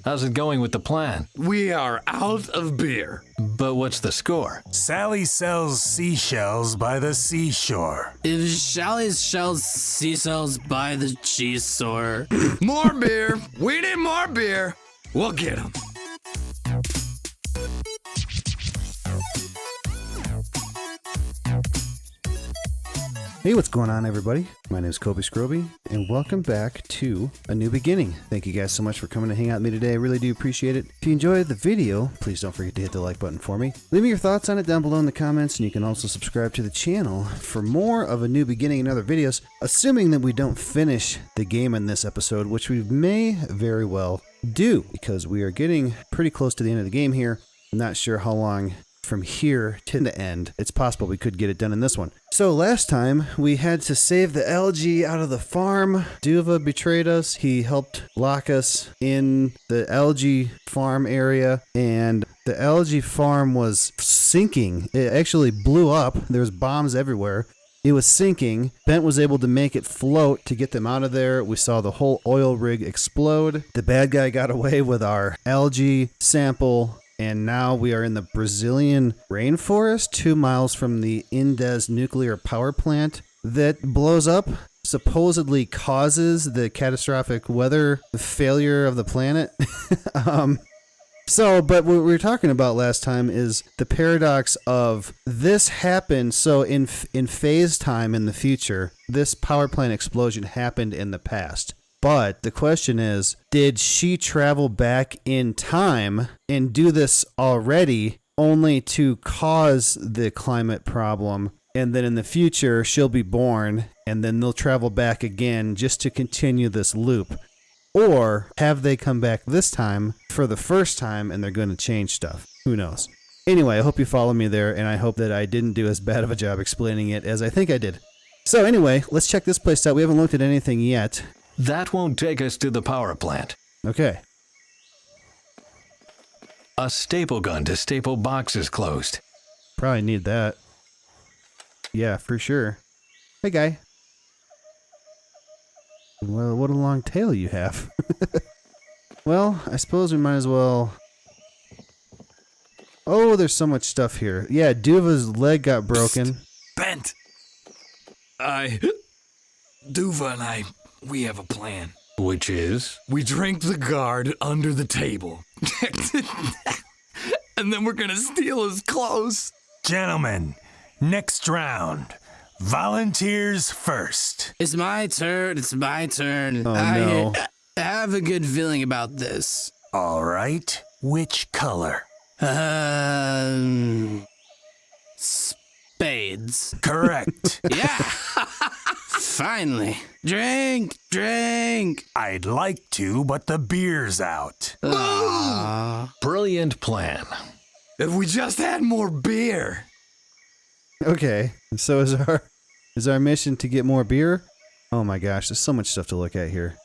How's it going with the plan? We are out of beer. But what's the score? Sally sells seashells by the seashore. If Sally sells seashells by the cheese store. More beer. We need more beer. We'll get them. Hey, what's going on, everybody? My name is Kobe Scroby, and welcome back to A New Beginning. Thank you guys so much for coming to hang out with me today. I really do appreciate it. If you enjoyed the video, please don't forget to hit the like button for me. Leave me your thoughts on it down below in the comments, and you can also subscribe to the channel for more of A New Beginning and other videos, assuming that we don't finish the game in this episode, which we may very well do, because we are getting pretty close to the end of the game here. I'm not sure how long from here to the end. It's possible we could get it done in this one. So last time we had to save the algae out of the farm. Duva betrayed us. He helped lock us in the algae farm area, and the algae farm was sinking. It actually blew up. There's bombs everywhere. It was sinking. Bent was able to make it float to get them out of there. We saw the whole oil rig explode. The bad guy got away with our algae sample. And now we are in the Brazilian rainforest, 2 miles from the Indes nuclear power plant that blows up, supposedly causes the catastrophic weather failure of the planet. But what we were talking about last time is the paradox of this happened. So in phase time in the future, this power plant explosion happened in the past. But the question is, did she travel back in time and do this already only to cause the climate problem? And then in the future, she'll be born and then they'll travel back again just to continue this loop. Or have they come back this time for the first time and they're going to change stuff? Who knows? Anyway, I hope you follow me there, and I hope that I didn't do as bad of a job explaining it as I think I did. So anyway, let's check this place out. We haven't looked at anything yet. That won't take us to the power plant. Okay. A staple gun to staple boxes closed. Probably need that. Yeah, for sure. Hey, guy. Well, what a long tail you have. Well, I suppose we might as well... Oh, there's so much stuff here. Yeah, Duva's leg got broken. Bent. Duva and I, we have a plan. Which is? We drink the guard under the table. And then we're gonna steal his clothes. Gentlemen, next round. Volunteers first. It's my turn. Oh, no. I have a good feeling about this. All right. Which color? Spades. Correct. Yeah. Finally. Drink. I'd like to, but the beer's out. Brilliant plan. If we just had more beer. Okay, so is our mission to get more beer? Oh my gosh, there's so much stuff to look at here.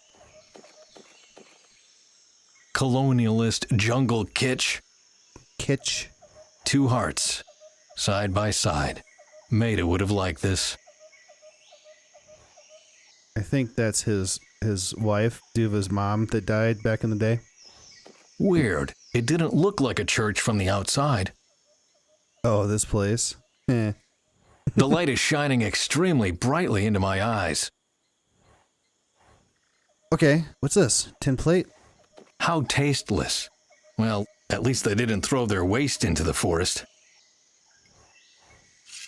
Colonialist jungle kitsch. Kitsch. 2 hearts. Side by side. Maida would have liked this. I think that's his wife, Duva's mom, that died back in the day. Weird. It didn't look like a church from the outside. Oh, this place. The light is shining extremely brightly into my eyes. Okay, what's this? Tin plate? How tasteless. Well, at least they didn't throw their waste into the forest.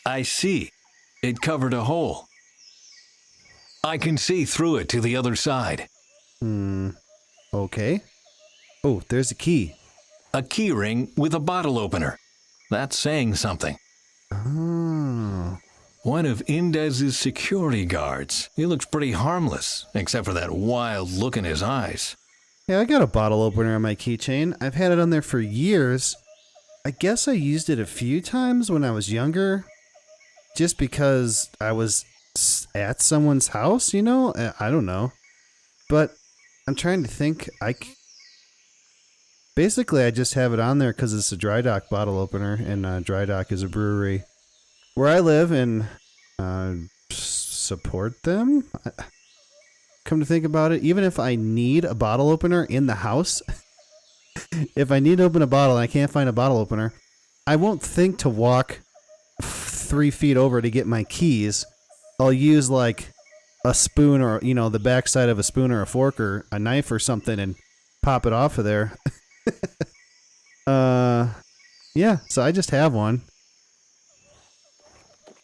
I see. It covered a hole. I can see through it to the other side. Okay. Oh, there's a key. A key ring with a bottle opener. That's saying something. Oh. One of Indes's security guards. He looks pretty harmless, except for that wild look in his eyes. Yeah, I got a bottle opener on my keychain. I've had it on there for years. I guess I used it a few times when I was younger. Just because I was at someone's house, you know? I don't know. But I'm trying to think. Basically, I just have it on there because it's a Dry Dock bottle opener, and Dry Dock is a brewery where I live and support them. Come to think about it, even if I need a bottle opener in the house, if I need to open a bottle and I can't find a bottle opener, I won't think to walk 3 feet over to get my keys. I'll use like a spoon or, the backside of a spoon or a fork or a knife or something and pop it off of there. Yeah, so I just have one.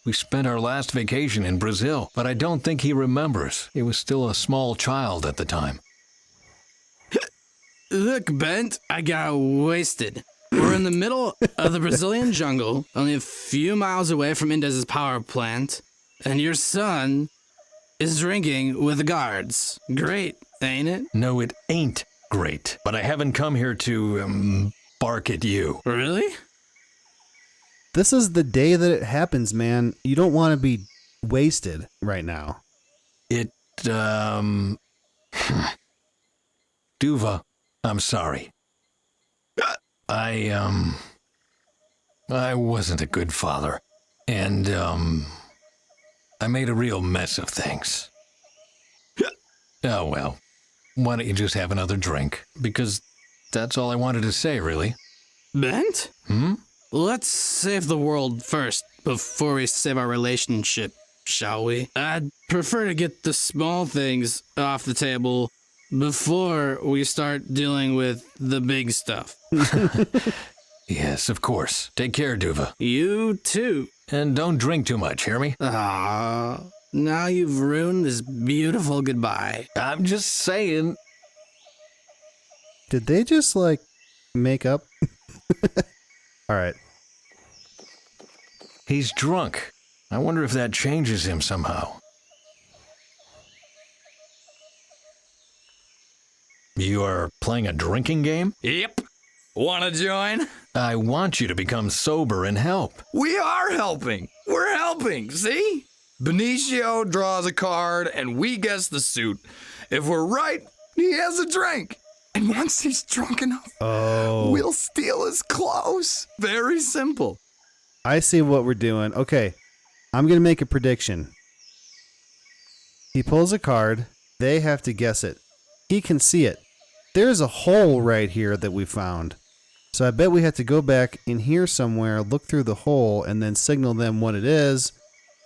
We spent our last vacation in Brazil, but I don't think he remembers. He was still a small child at the time. Look, Bent, I got wasted. We're in the middle of the Brazilian jungle, only a few miles away from Indez's power plant, and your son is drinking with the guards. Great, ain't it? No, it ain't great, but I haven't come here to, bark at you. Really? This is the day that it happens, man. You don't want to be wasted right now. Duva, I'm sorry. I wasn't a good father, and, I made a real mess of things. Oh, well, why don't you just have another drink? Because that's all I wanted to say, really. Bent? Let's save the world first before we save our relationship, shall we? I'd prefer to get the small things off the table before we start dealing with the big stuff. Yes, of course. Take care, Duva. You too. And don't drink too much, hear me? Ah, now you've ruined this beautiful goodbye. I'm just saying. Did they just, make up? All right. He's drunk. I wonder if that changes him somehow. You are playing a drinking game? Yep. Wanna join? I want you to become sober and help. We are helping. We're helping, see? Benicio draws a card and we guess the suit. If we're right, he has a drink. And once he's drunk enough, we'll steal his clothes. Very simple. I see what we're doing. Okay, I'm going to make a prediction. He pulls a card. They have to guess it. He can see it. There's a hole right here that we found. So I bet we have to go back in here somewhere, look through the hole, and then signal them what it is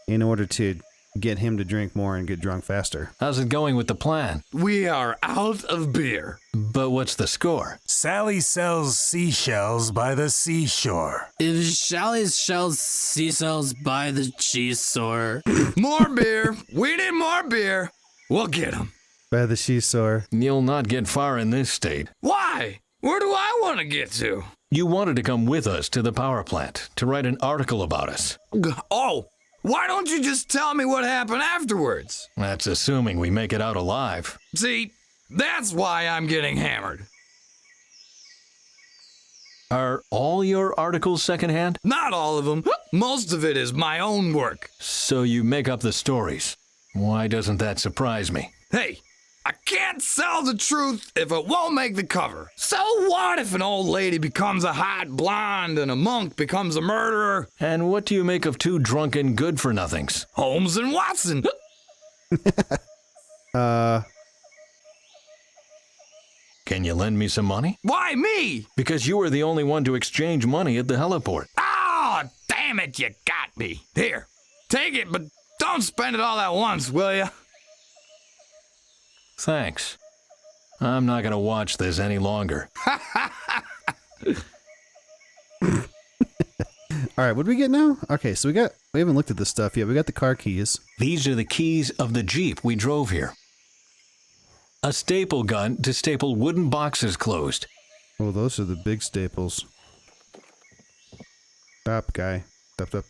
in order to get him to drink more and get drunk faster. How's it going with the plan? We are out of beer. But what's the score? Sally sells seashells by the seashore. If Sally sells seashells by the cheese store. More beer. We need more beer. We'll get him. By the seashore. You'll not get far in this state. Why? Where do I want to get to? You wanted to come with us to the power plant to write an article about us. Oh, why don't you just tell me what happened afterwards? That's assuming we make it out alive. See, that's why I'm getting hammered. Are all your articles secondhand? Not all of them. Most of it is my own work. So you make up the stories. Why doesn't that surprise me? Hey, I can't sell the truth if it won't make the cover. So what if an old lady becomes a hot blonde and a monk becomes a murderer? And what do you make of two drunken good-for-nothings? Holmes and Watson. Can you lend me some money? Why me? Because you were the only one to exchange money at the heliport. Oh, damn it, you got me. Here, take it, but don't spend it all at once, will ya? Thanks. I'm not going to watch this any longer. All right, what do we get now? Okay, so we haven't looked at this stuff yet. We got the car keys. These are the keys of the Jeep we drove here. A staple gun to staple wooden boxes closed. Oh, those are the big staples. Stop, guy. Stop.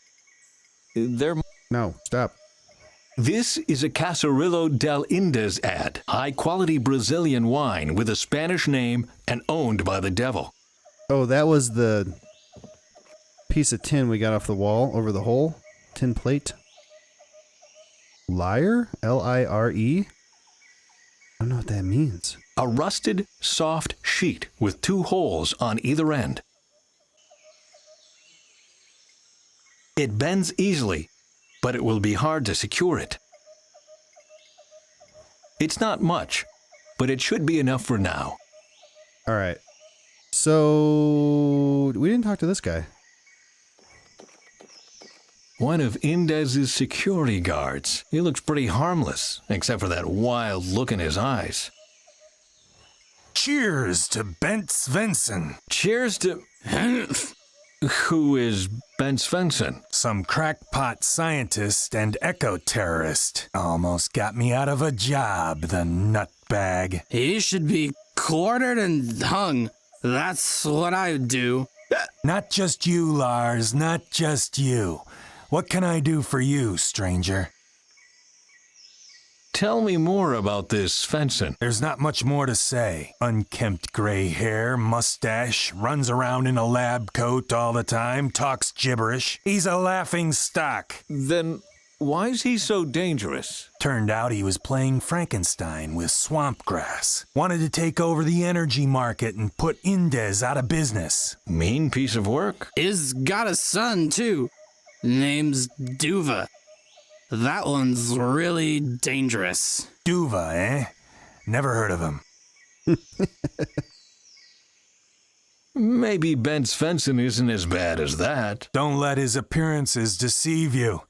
No, stop. This is a Casarillo del Indes ad. High-quality Brazilian wine with a Spanish name and owned by the devil. Oh, that was the piece of tin we got off the wall over the hole. Tin plate. Lyre? L-I-R-E? I don't know what that means. A rusted, soft sheet with 2 holes on either end. It bends easily, but it will be hard to secure it. It's not much, but it should be enough for now. All right. So we didn't talk to this guy. One of Indez's security guards. He looks pretty harmless, except for that wild look in his eyes. Cheers to Bent Svensson. Cheers to... Who is Ben Svensson? Some crackpot scientist and eco-terrorist. Almost got me out of a job, the nutbag. He should be quartered and hung. That's what I would do. Not just you, Lars, not just you. What can I do for you, stranger? Tell me more about this Svensson. There's not much more to say. Unkempt gray hair, mustache, runs around in a lab coat all the time, talks gibberish. He's a laughing stock. Then why is he so dangerous? Turned out he was playing Frankenstein with swamp grass. Wanted to take over the energy market and put Indez out of business. Mean piece of work. He's got a son, too. Name's Duva. That one's really dangerous. Duva, eh? Never heard of him. Maybe Ben Svensson isn't as bad as that. Don't let his appearances deceive you.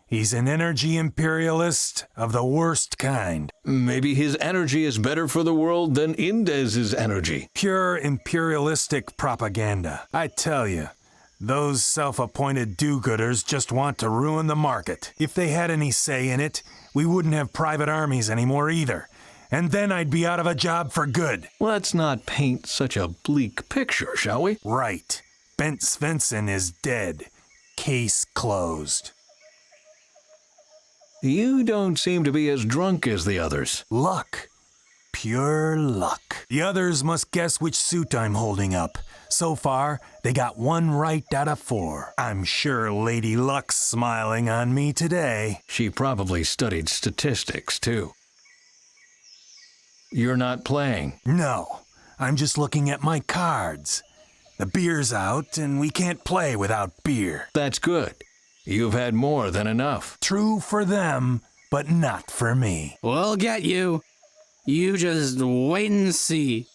He's an energy imperialist of the worst kind. Maybe his energy is better for the world than Indez's energy. Pure imperialistic propaganda. I tell you, those self-appointed do-gooders just want to ruin the market. If they had any say in it, we wouldn't have private armies anymore either. And then I'd be out of a job for good. Let's not paint such a bleak picture, shall we? Right. Bent Svensson is dead. Case closed. You don't seem to be as drunk as the others. Luck. Pure luck. The others must guess which suit I'm holding up. So far, they got 1 right out of 4. I'm sure Lady Luck's smiling on me today. She probably studied statistics, too. You're not playing. No, I'm just looking at my cards. The beer's out, and we can't play without beer. That's good. You've had more than enough. True for them, but not for me. We'll get you. You just wait and see.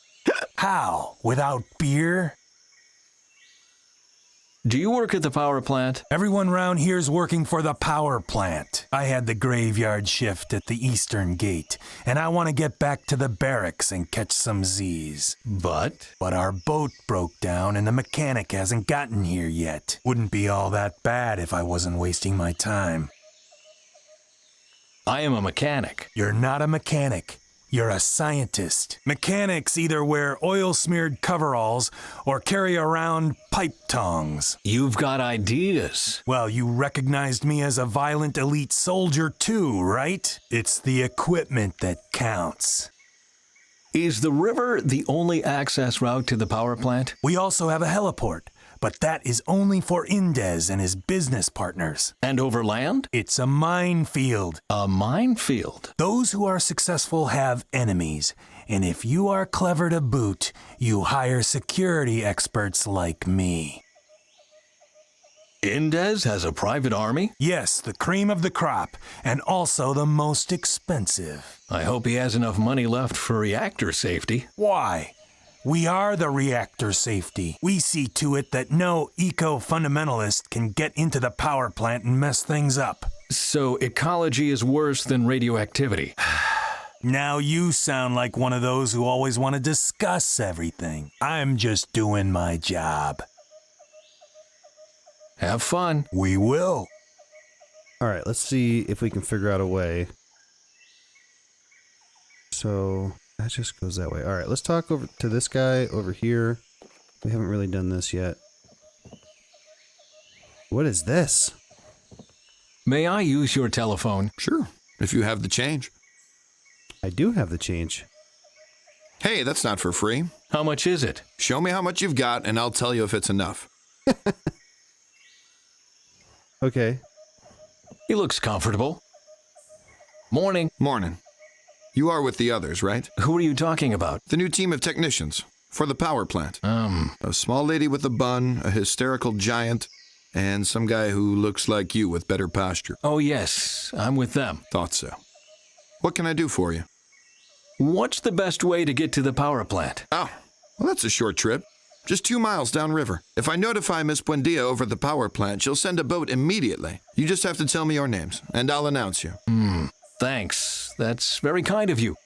How? Without beer? Do you work at the power plant? Everyone round here's working for the power plant. I had the graveyard shift at the eastern gate, and I want to get back to the barracks and catch some Z's. But Our boat broke down and the mechanic hasn't gotten here yet. Wouldn't be all that bad if I wasn't wasting my time. I am a mechanic. You're not a mechanic. You're a scientist. Mechanics either wear oil-smeared coveralls or carry around pipe tongs. You've got ideas. Well, you recognized me as a violent elite soldier too, right? It's the equipment that counts. Is the river the only access route to the power plant? We also have a heliport, but that is only for Indez and his business partners. And over land? It's a minefield. A minefield. Those who are successful have enemies, and if you are clever to boot, you hire security experts like me. Indez has a private army? Yes, the cream of the crop, and also the most expensive. I hope he has enough money left for reactor safety. Why? We are the reactor safety. We see to it that no eco-fundamentalist can get into the power plant and mess things up. So ecology is worse than radioactivity. Now you sound like one of those who always want to discuss everything. I'm just doing my job. Have fun. We will. All right, let's see if we can figure out a way. So that just goes that way. All right, let's talk over to this guy over here. We haven't really done this yet. What is this? May I use your telephone? Sure, if you have the change. I do have the change. Hey, that's not for free. How much is it? Show me how much you've got, and I'll tell you if it's enough. Okay. He looks comfortable. Morning. Morning. You are with the others, right? Who are you talking about? The new team of technicians for the power plant. A small lady with a bun, a hysterical giant, and some guy who looks like you with better posture. Oh, yes. I'm with them. Thought so. What can I do for you? What's the best way to get to the power plant? Oh, well, that's a short trip. just 2 miles downriver. If I notify Miss Buendia over at the power plant, she'll send a boat immediately. You just have to tell me your names, and I'll announce you. Thanks. That's very kind of you.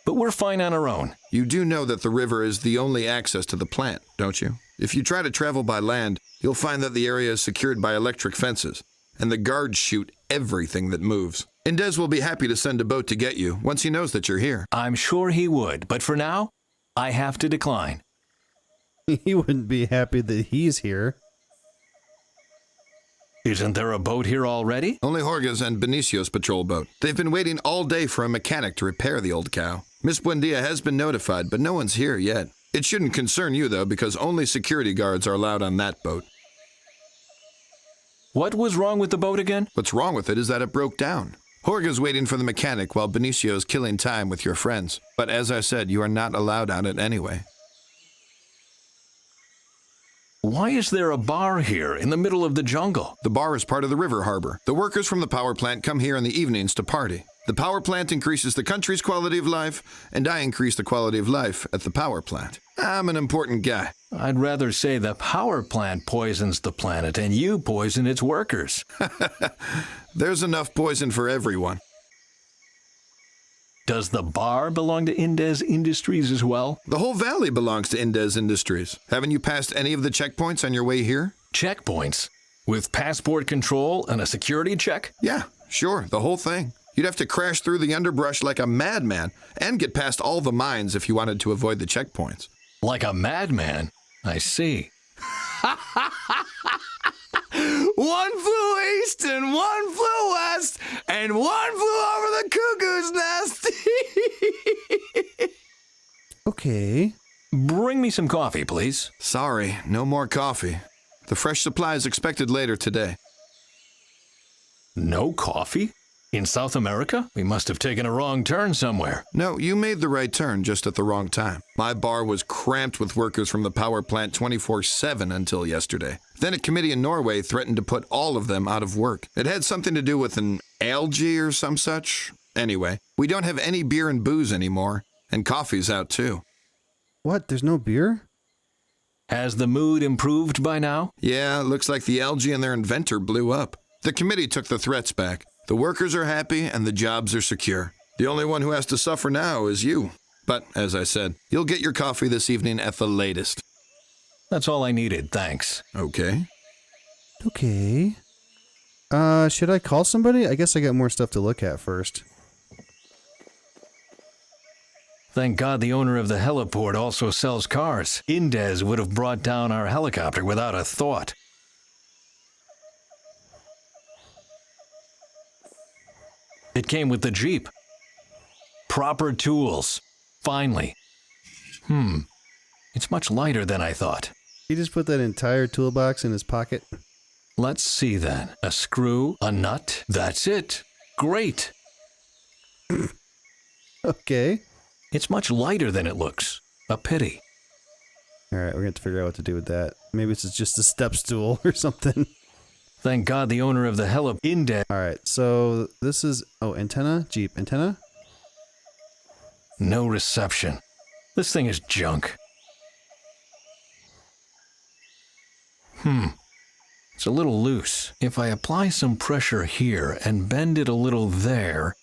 But we're fine on our own. You do know that the river is the only access to the plant, don't you? If you try to travel by land, you'll find that the area is secured by electric fences, and the guards shoot everything that moves. Indez will be happy to send a boat to get you once he knows that you're here. I'm sure he would, but for now, I have to decline. He wouldn't be happy that he's here. Isn't there a boat here already? Only Jorge's and Benicio's patrol boat. They've been waiting all day for a mechanic to repair the old cow. Miss Buendia has been notified, but no one's here yet. It shouldn't concern you, though, because only security guards are allowed on that boat. What was wrong with the boat again? What's wrong with it is that it broke down. Jorge's waiting for the mechanic while Benicio's killing time with your friends. But as I said, you are not allowed on it anyway. Why is there a bar here in the middle of the jungle? The bar is part of the river harbor. The workers from the power plant come here in the evenings to party. The power plant increases the country's quality of life, and I increase the quality of life at the power plant. I'm an important guy. I'd rather say the power plant poisons the planet and you poison its workers. There's enough poison for everyone. Does the bar belong to Indez Industries as well? The whole valley belongs to Indez Industries. Haven't you passed any of the checkpoints on your way here? Checkpoints? With passport control and a security check? Yeah, sure, the whole thing. You'd have to crash through the underbrush like a madman and get past all the mines if you wanted to avoid the checkpoints. Like a madman? I see. One flew east and one flew west and one flew over the cuckoo's nest. Okay. Bring me some coffee, please. Sorry, no more coffee. The fresh supply is expected later today. No coffee? In South America? We must have taken a wrong turn somewhere. No, you made the right turn just at the wrong time. My bar was cramped with workers from the power plant 24/7 until yesterday. Then a committee in Norway threatened to put all of them out of work. It had something to do with an algae or some such. Anyway, we don't have any beer and booze anymore, and coffee's out too. What? There's no beer? Has the mood improved by now? Yeah, looks like the algae and their inventor blew up. The committee took the threats back. The workers are happy and the jobs are secure. The only one who has to suffer now is you. But, as I said, you'll get your coffee this evening at the latest. That's all I needed, thanks. Okay. Okay. Should I call somebody? I guess I got more stuff to look at first. Thank God the owner of the heliport also sells cars. Indez would have brought down our helicopter without a thought. It came with the Jeep. Proper tools. Finally. It's much lighter than I thought. He just put that entire toolbox in his pocket. Let's see then. A screw, a nut. That's it. Great. Okay. It's much lighter than it looks. A pity. Alright, we're going to have to figure out what to do with that. Maybe it's just a step stool or something. Thank God the owner of the Indez. Alright, so this is... Oh, antenna? Jeep antenna? No reception. This thing is junk. It's a little loose. If I apply some pressure here and bend it a little there,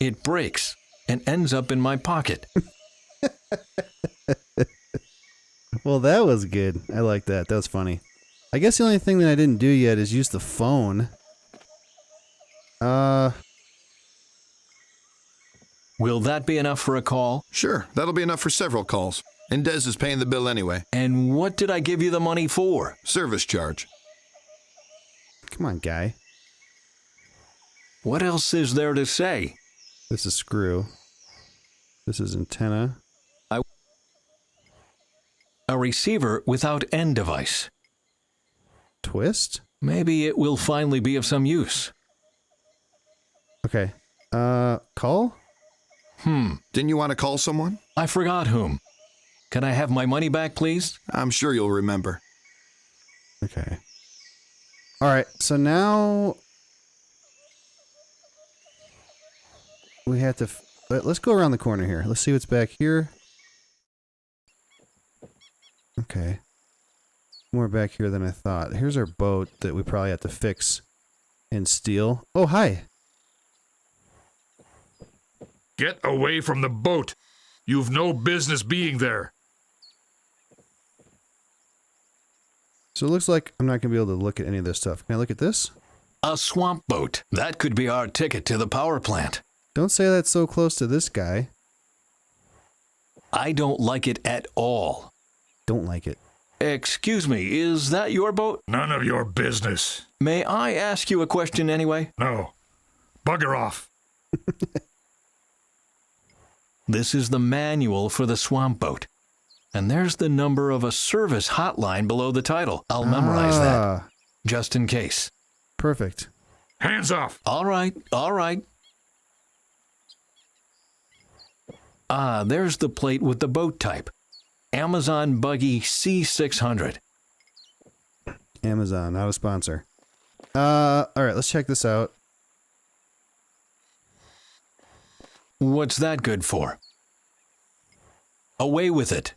it breaks and ends up in my pocket. Well, that was good. I like that. That was funny. I guess the only thing that I didn't do yet is use the phone. Will that be enough for a call? Sure, that'll be enough for several calls. And Dez is paying the bill anyway. And what did I give you the money for? Service charge. Come on, guy. What else is there to say? This is screw. This is antenna. A receiver without end device. Twist? Maybe it will finally be of some use. Okay. Call? Didn't you want to call someone? I forgot whom. Can I have my money back, please? I'm sure you'll remember. Okay. Alright, so now... we have to... let's go around the corner here. Let's see what's back here. Okay. more back here than I thought. Here's our boat that we probably have to fix and steal. Oh, hi. Get away from the boat. You've no business being there. So it looks like I'm not going to be able to look at any of this stuff. Can I look at this? A swamp boat. That could be our ticket to the power plant. Don't say that's so close to this guy. I don't like it at all. Don't like it. Excuse me, is that your boat? None of your business. May I ask you a question anyway? No. Bugger off. This is the manual for the swamp boat. And there's the number of a service hotline below the title. I'll memorize that, just in case. Perfect. Hands off. All right, all right. Ah, there's the plate with the boat type. Amazon Buggy C600. Amazon, not a sponsor. All right, let's check this out. What's that good for? Away with it.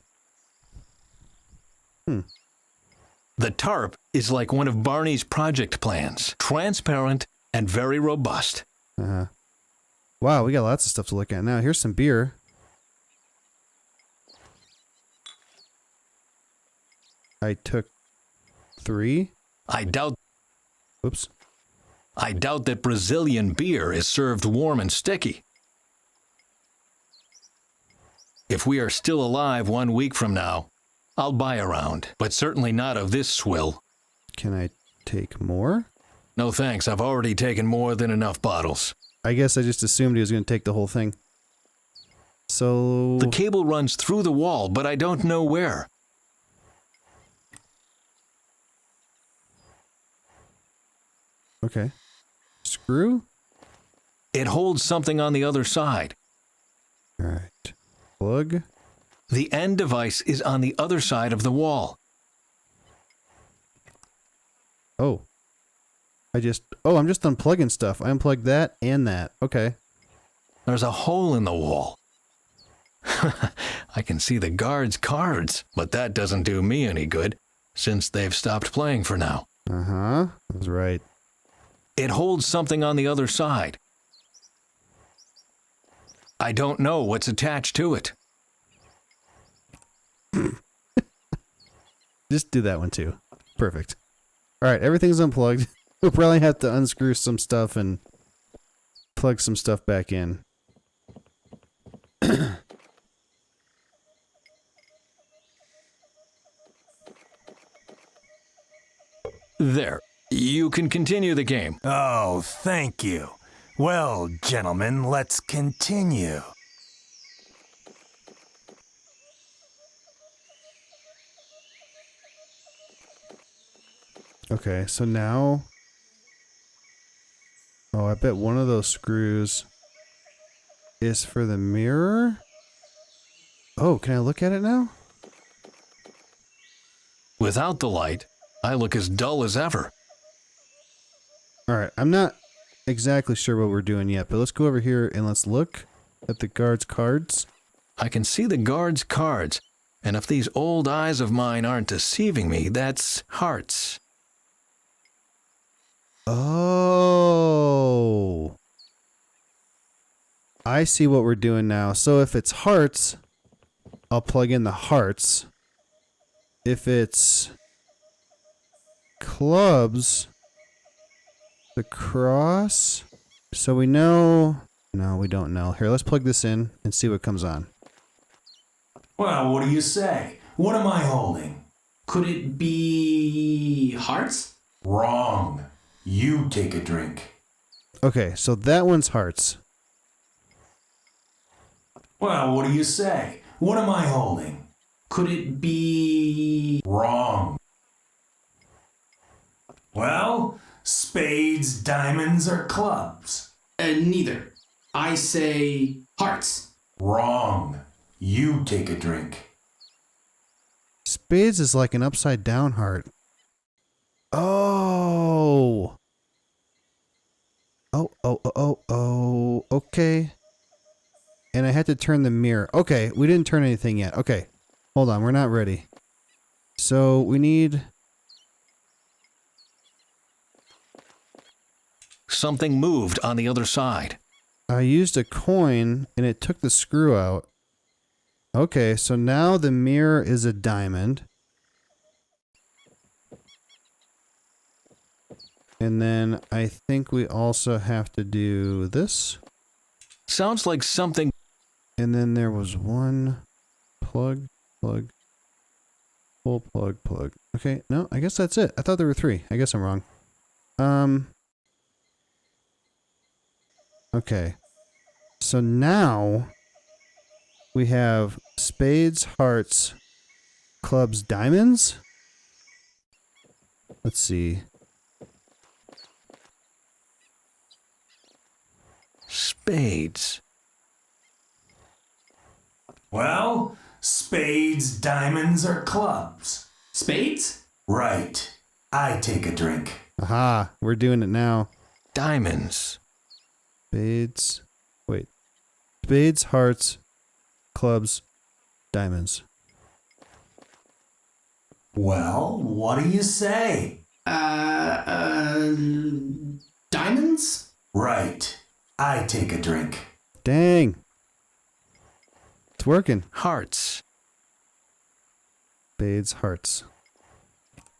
The tarp is like one of Barney's project plans. Transparent and very robust. Uh-huh. Wow, we got lots of stuff to look at now. Here's some beer. I took 3. Oops. I doubt that Brazilian beer is served warm and sticky. If we are still alive 1 week from now, I'll buy a round, but certainly not of this swill. Can I take more? No thanks, I've already taken more than enough bottles. I guess I just assumed he was going to take the whole thing. So... The cable runs through the wall, but I don't know where. Okay. Screw? It holds something on the other side. All right. Plug. The end device is on the other side of the wall. Oh. I'm just unplugging stuff. I unplugged that and that. Okay. There's a hole in the wall. I can see the guards' cards, but that doesn't do me any good, since they've stopped playing for now. Uh-huh. That's right. It holds something on the other side. I don't know what's attached to it. Just do that one too. Perfect. All right, everything's unplugged. We'll probably have to unscrew some stuff and plug some stuff back in. There. You can continue the game. Oh, thank you. Well, gentlemen, let's continue. Okay, so now... Oh, I bet one of those screws is for the mirror? Oh, can I look at it now? Without the light, I look as dull as ever. Alright, I'm not exactly sure what we're doing yet, but let's go over here and let's look at the guard's cards. I can see the guards' cards, and if these old eyes of mine aren't deceiving me, that's hearts. Oh. I see what we're doing now. So if it's hearts, I'll plug in the hearts. If it's clubs, the cross. So we know... No, we don't know. Here, let's plug this in and see what comes on. Well, what do you say? What am I holding? Could it be hearts? Wrong. You take a drink. Okay, so that one's hearts. Well, what do you say? What am I holding? Could it be... Wrong. Well, spades, diamonds, or clubs? neither. I say hearts. Wrong. You take a drink. Spades is like an upside down heart. Oh. Oh, okay. And I had to turn the mirror. Okay, we didn't turn anything yet. Okay, hold on, we're not ready. So we need Something moved on the other side. I used a coin and it took the screw out. Okay, so now the mirror is a diamond. And then I think we also have to do this. Sounds like something. And then there was one plug, plug, full plug, plug. Okay, no, I guess that's it. I thought there were 3. I guess I'm wrong. Okay. So now we have spades, hearts, clubs, diamonds. Let's see. Spades. Well, spades, diamonds, or clubs? Spades? Right. I take a drink. Aha, we're doing it now. Diamonds. Spades. Wait. Spades, hearts, clubs, diamonds. Well, what do you say? Diamonds? Right. I take a drink. Dang. It's working. Hearts. Spades, hearts.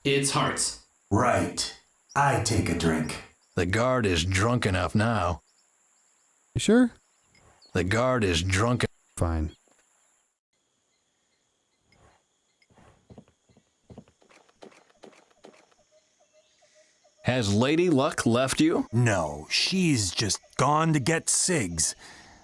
It's hearts. Right. I take a drink. The guard is drunk enough now. You sure? The guard is drunk. Fine. Has Lady Luck left you? No, she's just gone to get cigs.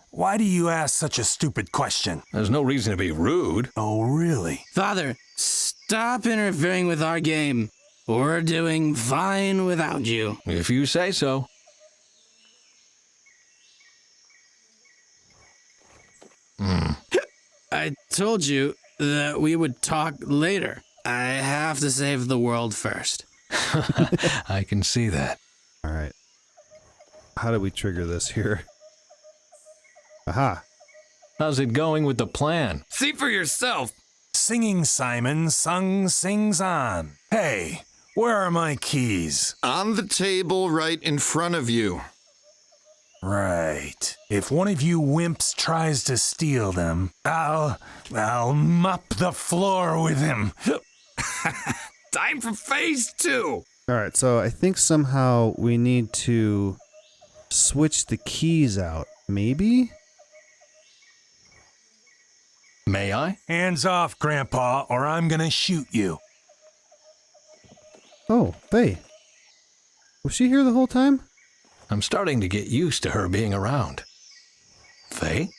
Why do you ask such a stupid question? There's no reason to be rude. Oh, really? Father, stop interfering with our game. We're doing fine without you. If you say so. I told you that we would talk later. I have to save the world first. I can see that. All right. How do we trigger this here? Aha. How's it going with the plan? See for yourself. Singing Simon, sung, sings on. Hey, where are my keys? On the table right in front of you. Right. If one of you wimps tries to steal them, I'll mop the floor with him. Time for phase 2. All right, so I think somehow we need to switch the keys out. Maybe? May I? Hands off, Grandpa, or I'm gonna shoot you. Oh, Faye. Was she here the whole time? I'm starting to get used to her being around. Faye?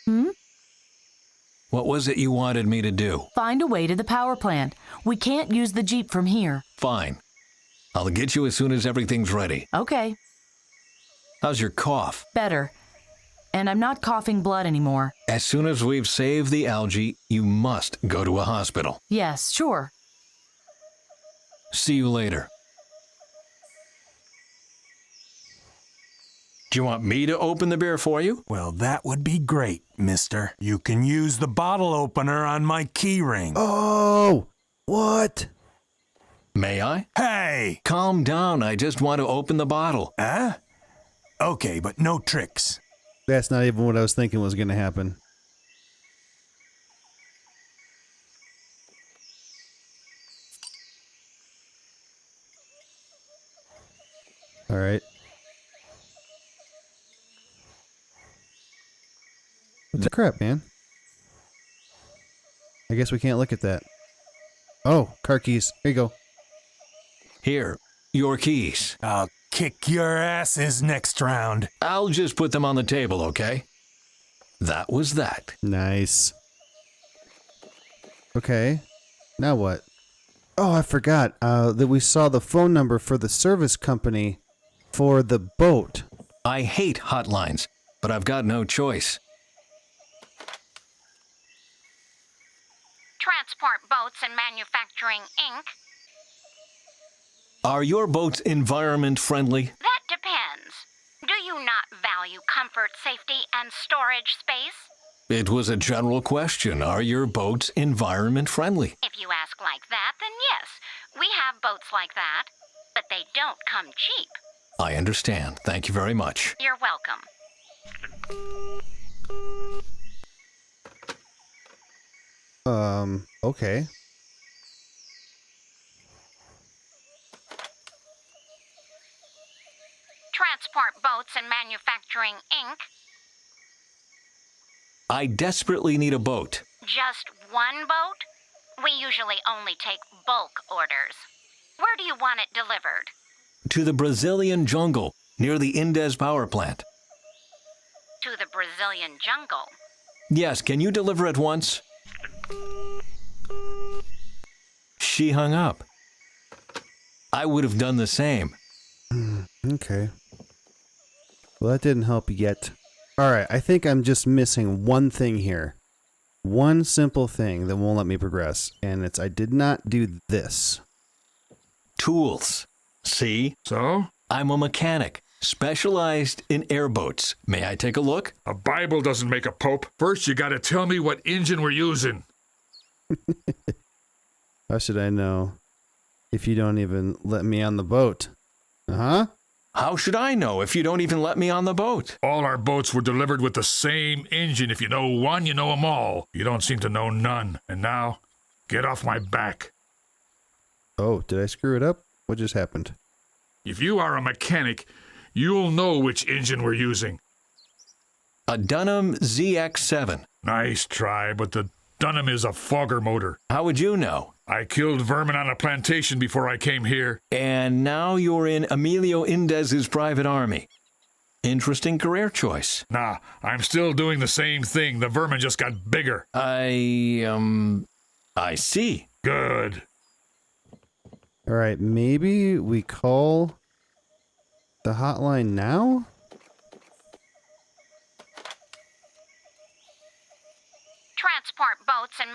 What was it you wanted me to do? Find a way to the power plant. We can't use the Jeep from here. Fine. I'll get you as soon as everything's ready. Okay, How's your cough? better. And I'm not coughing blood anymore. As soon as we've saved the algae, you must go to a hospital. Yes, sure. See you later. Do you want me to open the beer for you? Well, that would be great, mister. You can use the bottle opener on my key ring. Oh, what? May I? Hey! Calm down. I just want to open the bottle. Huh? Okay, but no tricks. That's not even what I was thinking was going to happen. All right. What the crap, man? I guess we can't look at that. Oh, car keys. Here you go. Here, your keys. I'll kick your asses next round. I'll just put them on the table, okay? That was that. Nice. Okay. Now what? Oh, I forgot that we saw the phone number for the service company for the boat. I hate hotlines, but I've got no choice. Transport Boats and Manufacturing, Inc. Are your boats environment friendly? That depends. Do you not value comfort, safety, and storage space? It was a general question. Are your boats environment friendly? If you ask like that, then yes. We have boats like that. But they don't come cheap. I understand. Thank you very much. You're welcome. Okay. Transport Boats and Manufacturing, Inc. I desperately need a boat. Just one boat? We usually only take bulk orders. Where do you want it delivered? To the Brazilian jungle, near the Indes power plant. To the Brazilian jungle. Yes, can you deliver at once? She hung up. I would have done the same. Okay. Well, that didn't help yet. Alright, I think I'm just missing one thing here. One simple thing that won't let me progress, and it's I did not do this. Tools. See? So? I'm a mechanic, specialized in airboats. May I take a look? A Bible doesn't make a pope. First, you gotta tell me what engine we're using. How should I know if you don't even let me on the boat? Uh-huh. How should I know if you don't even let me on the boat? All our boats were delivered with the same engine. If you know one, you know them all. You don't seem to know none. And now, get off my back. Oh, did I screw it up? What just happened? If you are a mechanic, you'll know which engine we're using. A Dunham ZX7. Nice try, but the Dunham is a fogger motor. How would you know? I killed vermin on a plantation before I came here. And now you're in Emilio Indes's private army. Interesting career choice. Nah, I'm still doing the same thing. The vermin just got bigger. I see. Good. Alright, maybe we call the hotline now? Transport Boats and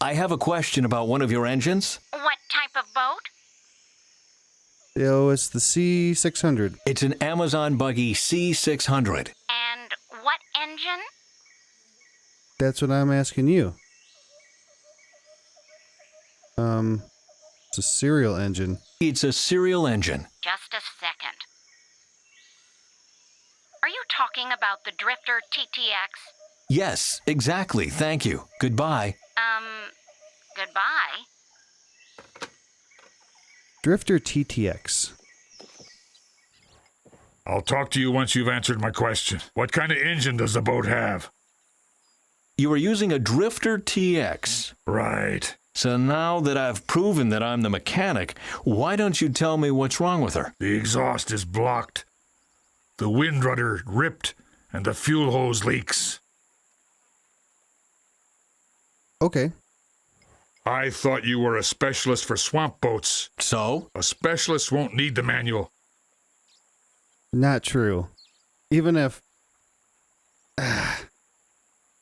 I have a question about one of your engines. What type of boat? Oh, it's the C600. It's an Amazon buggy C600. And what engine? That's what I'm asking you. It's a serial engine. It's a serial engine. Just a second. Are you talking about the Drifter TTX? Yes, exactly. Thank you. Goodbye. Goodbye. Drifter TTX. I'll talk to you once you've answered my question. What kind of engine does the boat have? You are using a Drifter TX. Right. So now that I've proven that I'm the mechanic, why don't you tell me what's wrong with her? The exhaust is blocked. The wind rudder ripped, and the fuel hose leaks. Okay. I thought you were a specialist for swamp boats. So? A specialist won't need the manual. Not true. Even if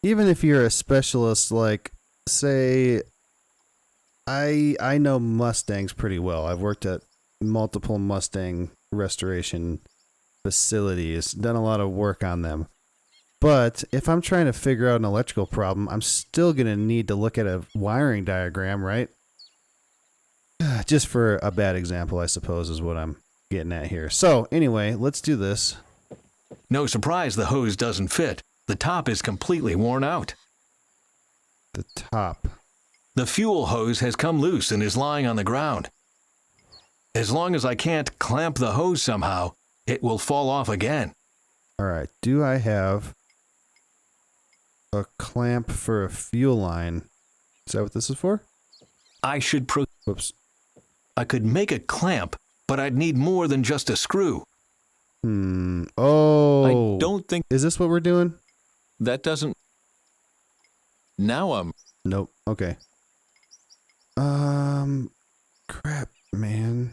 you're a specialist, like, say, I know Mustangs pretty well. I've worked at multiple Mustang restoration facilities, done a lot of work on them. But if I'm trying to figure out an electrical problem, I'm still going to need to look at a wiring diagram, right? Just for a bad example, I suppose, is what I'm getting at here. So, anyway, let's do this. No surprise the hose doesn't fit. The top is completely worn out. The top. The fuel hose has come loose and is lying on the ground. As long as I can't clamp the hose somehow, it will fall off again. All right. Do I have a clamp for a fuel line? Is that what this is for? Whoops. I could make a clamp, but I'd need more than just a screw. Oh. I don't think Is this what we're doing? that doesn't. Now I'm. Nope. Okay. Crap, man.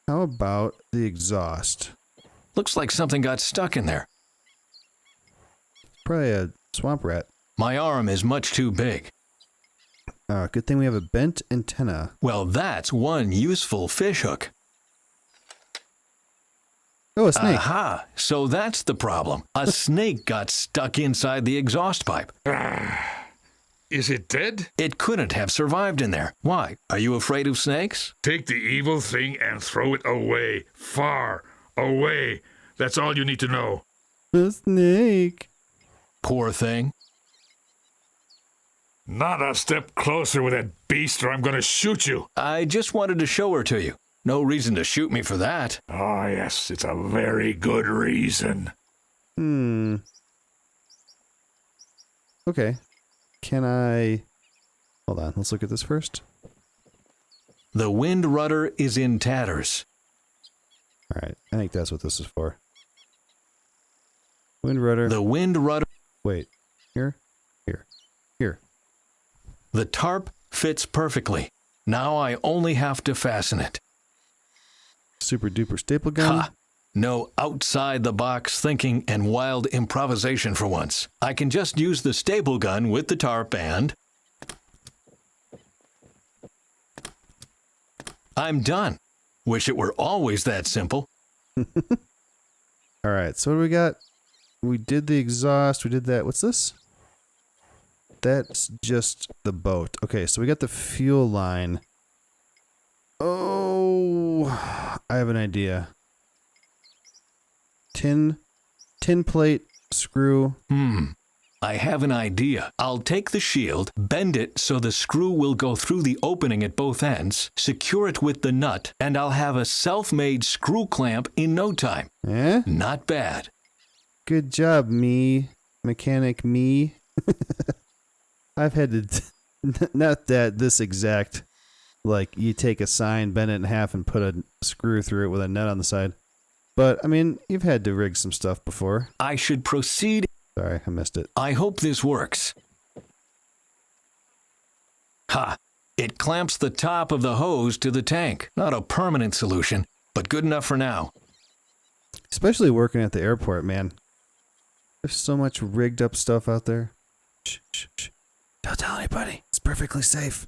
How about the exhaust? Looks like something got stuck in there. Probably a swamp rat. My arm is much too big. Good thing we have a bent antenna. Well, that's one useful fishhook. Oh, a snake. Aha! So that's the problem. A snake got stuck inside the exhaust pipe. Is it dead? It couldn't have survived in there. Why? Are you afraid of snakes? Take the evil thing and throw it away. Far away. That's all you need to know. The snake. Poor thing. Not a step closer with that beast or I'm going to shoot you. I just wanted to show her to you. No reason to shoot me for that. Oh, yes, it's a very good reason. Okay. Can I... Hold on, let's look at this first. The wind rudder is in tatters. All right, I think that's what this is for. Wind rudder. The wind rudder... Wait, here. The tarp fits perfectly. Now I only have to fasten it. Super duper staple gun. Ha! No outside-the-box thinking and wild improvisation for once. I can just use the staple gun with the tarp and... I'm done. Wish it were always that simple. All right, so what do we got? We did the exhaust. We did that. What's this? That's just the boat. Okay, so we got the fuel line. Oh, I have an idea. Tin plate, screw. I have an idea. I'll take the shield, bend it so the screw will go through the opening at both ends, secure it with the nut, and I'll have a self-made screw clamp in no time. Eh? Not bad. Good job, me. Mechanic me. I've had to... Not that this exact... Like, you take a sign, bend it in half, and put a screw through it with a nut on the side. But, I mean, you've had to rig some stuff before. I should proceed. Sorry, I missed it. I hope this works. Ha! It clamps the top of the hose to the tank. Not a permanent solution, but good enough for now. Especially working at the airport, man. There's so much rigged up stuff out there. Shh, shh, shh. Don't tell anybody. It's perfectly safe.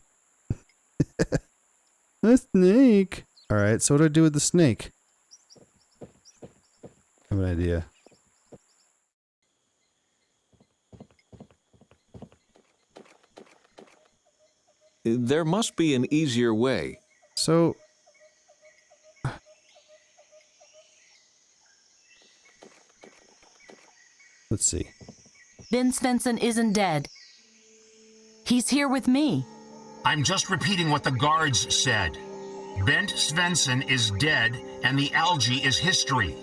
The snake. Alright, so what do I do with the snake? I have an idea. There must be an easier way. So... Let's see. Ben Svensson isn't dead. He's here with me. I'm just repeating what the guards said. Bent Svensson is dead, and the algae is history.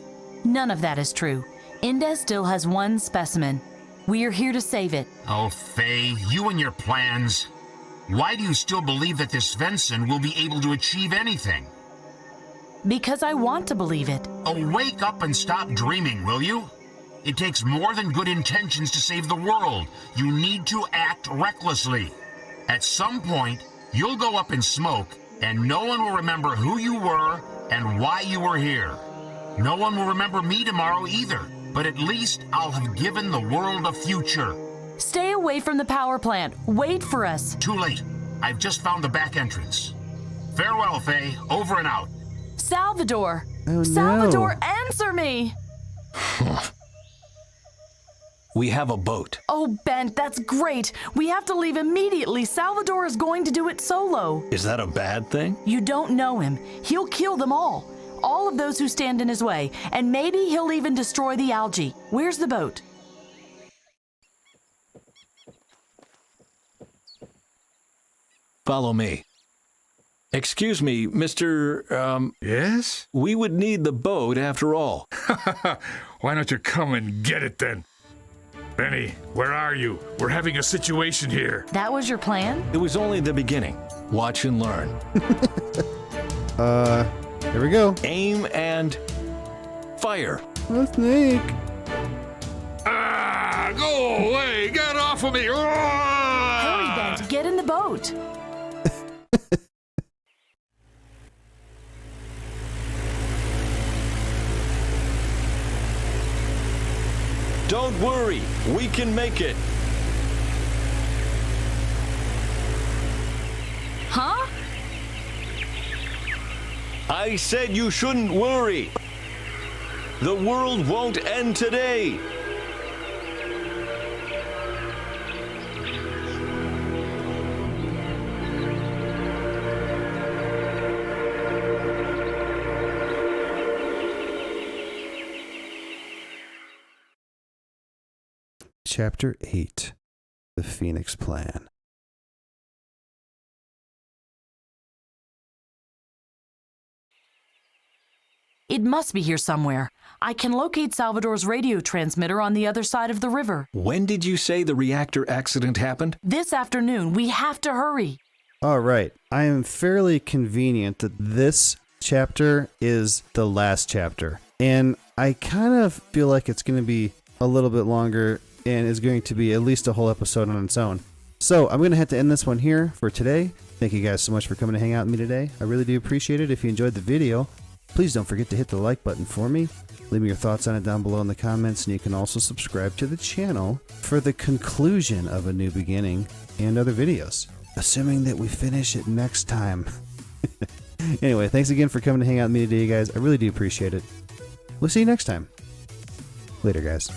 None of that is true. Indes still has one specimen. We are here to save it. Oh, Faye, you and your plans. Why do you still believe that this Svensson will be able to achieve anything? Because I want to believe it. Oh, wake up and stop dreaming, will you? It takes more than good intentions to save the world. You need to act recklessly. At some point, you'll go up in smoke, and no one will remember who you were and why you were here. No one will remember me tomorrow either, but at least I'll have given the world a future. Stay away from the power plant. Wait for us. Too late. I've just found the back entrance. Farewell, Faye. Over and out. Salvador! Oh, no. Salvador, answer me! We have a boat. Oh, Bent, that's great. We have to leave immediately. Salvador is going to do it solo. Is that a bad thing? You don't know him. He'll kill them all of those who stand in his way, and maybe he'll even destroy the algae. Where's the boat? Follow me. Excuse me, Mr. Yes? We would need the boat after all. Why don't you come and get it then? Benny, where are you? We're having a situation here. That was your plan? It was only the beginning. Watch and learn. Here we go. Aim and fire. The snake. Ah, go away! Get off of me! Hurry, Ah! Bent, get in the boat. Don't worry, we can make it. Huh? I said you shouldn't worry. The world won't end today. Chapter 8, The Phoenix Plan. It must be here somewhere. I can locate Salvador's radio transmitter on the other side of the river. When did you say the reactor accident happened? This afternoon. We have to hurry. All right. I am fairly convenient that this chapter is the last chapter. And I kind of feel like it's going to be a little bit longer and is going to be at least a whole episode on its own. So I'm going to have to end this one here for today. Thank you guys so much for coming to hang out with me today. I really do appreciate it. If you enjoyed the video, please don't forget to hit the like button for me. Leave me your thoughts on it down below in the comments, and you can also subscribe to the channel for the conclusion of A New Beginning and other videos, assuming that we finish it next time. Anyway, thanks again for coming to hang out with me today, guys. I really do appreciate it. We'll see you next time. Later, guys.